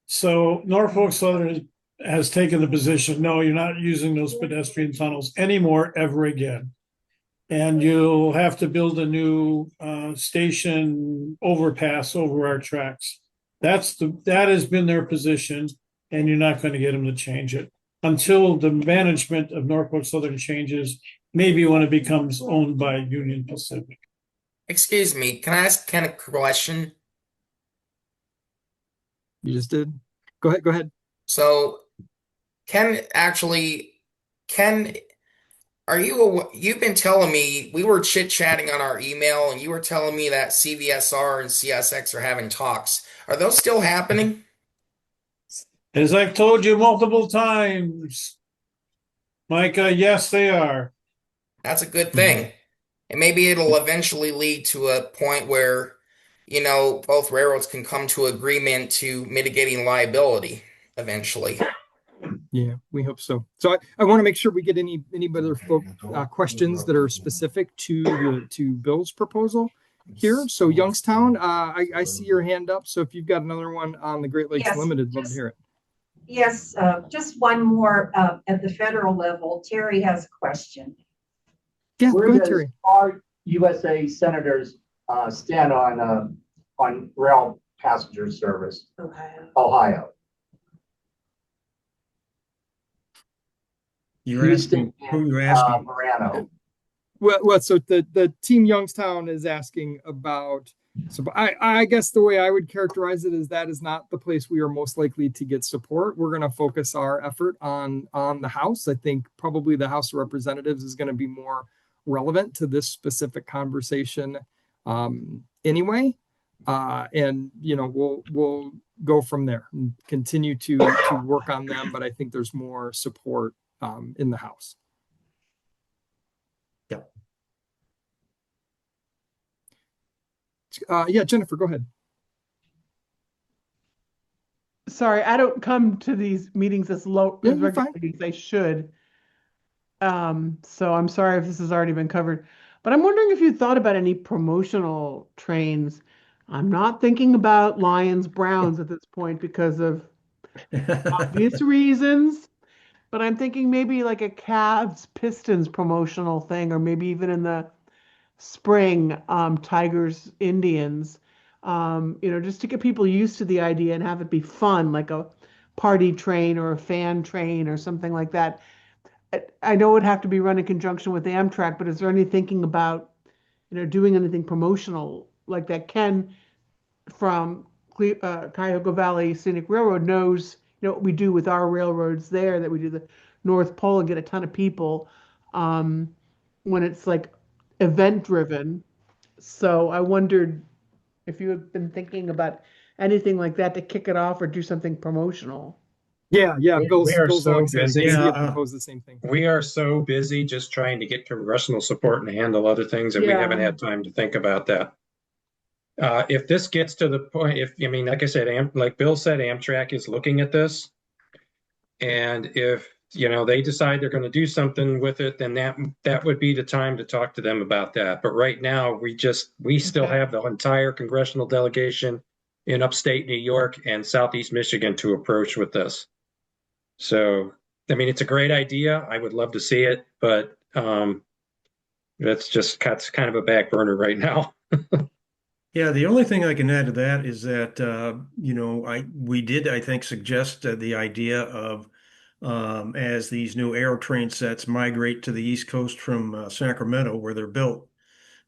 So Norfolk Southern has taken the position, no, you're not using those pedestrian tunnels anymore, ever again. And you'll have to build a new station overpass over our tracks. That has been their position, and you're not going to get them to change it until the management of Norfolk Southern changes, maybe when it becomes owned by Union Pacific. Excuse me, can I ask Ken a question? You just did. Go ahead. So, Ken, you've been telling me, we were chit-chatting on our email, and you were telling me that CVSR and CSX are having talks. Are those still happening? As I've told you multiple times, Micah, yes, they are. That's a good thing. And maybe it'll eventually lead to a point where, both railroads can come to agreement to mitigating liability eventually. Yeah, we hope so. So I want to make sure we get any other questions that are specific to Bill's proposal here. So Youngstown, I see your hand up. So if you've got another one on the Great Lakes Limited, love to hear it. Yes, just one more at the federal level. Terry has a question. Yeah, go ahead, Terry. Our USA senators stand on rail passenger service? Ohio. You're asking who you're asking? Morano. Well, so the team Youngstown is asking about. So I guess the way I would characterize it is that is not the place we are most likely to get support. We're going to focus our effort on the House. I think probably the House of Representatives is going to be more relevant to this specific conversation anyway. And we'll go from there and continue to work on them. But I think there's more support in the House. Yeah, Jennifer, go ahead. Sorry, I don't come to these meetings as regularly as I should. So I'm sorry if this has already been covered. But I'm wondering if you thought about any promotional trains. I'm not thinking about Lions Browns at this point because of obvious reasons. But I'm thinking maybe like a Cavs Pistons promotional thing, or maybe even in the spring, Tigers Indians, just to get people used to the idea and have it be fun, like a party train or a fan train or something like that. I know it would have to be run in conjunction with Amtrak, but is there any thinking about, doing anything promotional like that? Ken from Cuyahoga Valley Scenic Railroad knows, what we do with our railroads there, that we do the North Pole and get a ton of people when it's like event driven. So I wondered if you have been thinking about anything like that to kick it off or do something promotional. Yeah, We are Bill's so always said busy. he had Yeah, proposed the same thing. We are so busy just trying to get congressional support and handle other things, and we Yeah. haven't had time to think about that. If this gets to the point, like I said, like Bill said, Amtrak is looking at this. And if, they decide they're going to do something with it, then that would be the time to talk to them about that. But right now, we still Okay. have the entire congressional delegation in upstate New York and southeast Michigan to approach with this. So, it's a great idea. I would love to see it, but that's kind of a back burner right now. yeah. The only thing I can add to that is that we did, I think, suggest the idea of as these new aero train sets migrate to the East Coast from Sacramento, where they're built,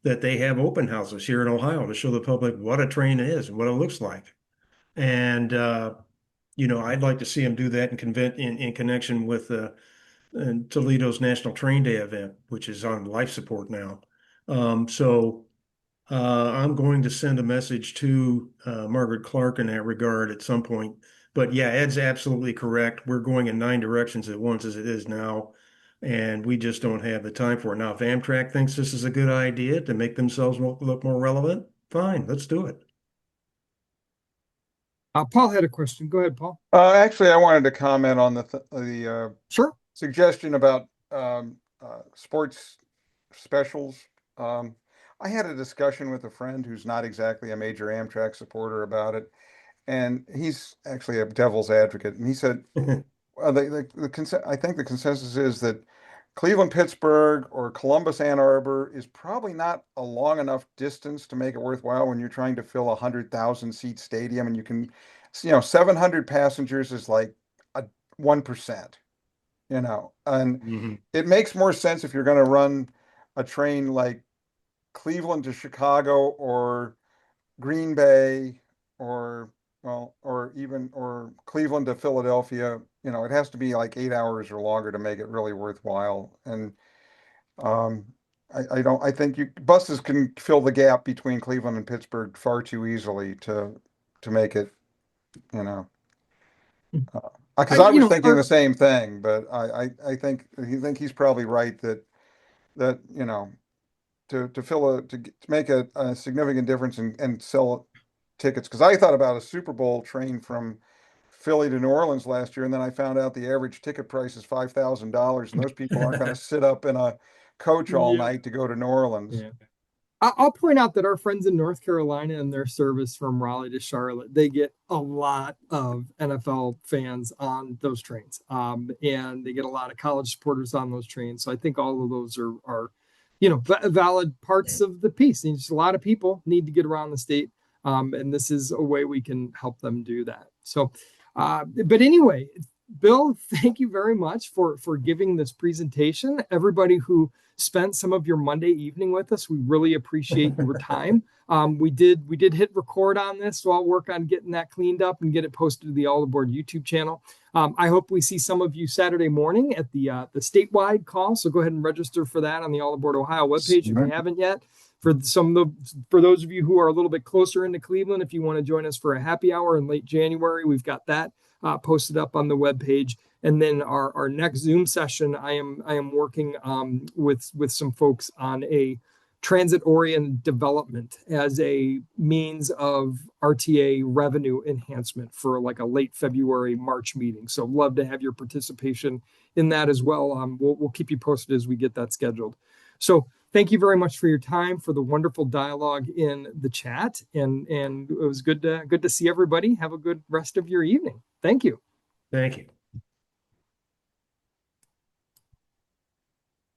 that they have open houses here in Ohio to show the public what a train is and what it looks like. And I'd like to see them do that in connection with Toledo's National Train Day event, which is on life support now. So I'm going to send a message to Margaret Clark in that regard at some point. But yeah, Ed's absolutely correct. We're going in 9 directions at once as it is now, and we just don't have the time for it. Now, if Amtrak thinks this is a good idea to make themselves look more relevant, fine, let's do it. Paul had a question. Go ahead, Paul. Actually, I wanted to comment on the Sure. suggestion about sports specials. I had a discussion with a friend who's not exactly a major Amtrak supporter about it, and he's actually a devil's advocate. And he said, I think the consensus is that Cleveland-Pittsburgh or Columbus-Ann Arbor is probably not a long enough distance to make it worthwhile when you're trying to fill a 100,000 seat stadium, and you can, 700 passengers is like 1%, and it makes more sense if you're going to run a train like Cleveland to Chicago or Green Bay or Cleveland to Philadelphia. It has to be like 8 hours or longer to make it really worthwhile. And I think buses can fill the gap between Cleveland and Pittsburgh far too easily to make it, because I was thinking the same thing, but I think he's probably right that to make a significant difference and sell tickets, because I thought about a Super Bowl train from Philly to New Orleans last year, and then I found out the average ticket price is $5,000, and those people aren't going to sit up in a coach all night to go to New Orleans. Yeah. I'll point out that our friends in North Carolina and their service from Raleigh to Charlotte, they get a lot of NFL fans on those trains, and they get a lot of college supporters on those trains. So I think all of those are valid parts of the piece. And just a lot of people need to get around the state, and this is a way we can help them do that. So, but anyway, Bill, thank you very much for giving this presentation. Everybody who spent some of your Monday evening with us, we really appreciate your time. We did hit record on this, so I'll work on getting that cleaned up and get it posted to the All Aboard YouTube channel. I hope we see some of you Saturday morning at the statewide call. So go ahead and register for that on the All Aboard Ohio webpage if you haven't yet. For those of you who are a little bit closer into Cleveland, if you want to join us for a happy hour in late January, we've got that posted up on the webpage. And then our next Zoom session, I am working with some folks on a transit-oriented development as a means of RTA revenue enhancement for like a late February, March meeting. So love to have your participation in that as well. We'll keep you posted as we get that scheduled. So thank you very much for your time, for the wonderful dialogue in the chat. And it was good to see everybody. Have a good rest of your evening. Thank you. Thank you.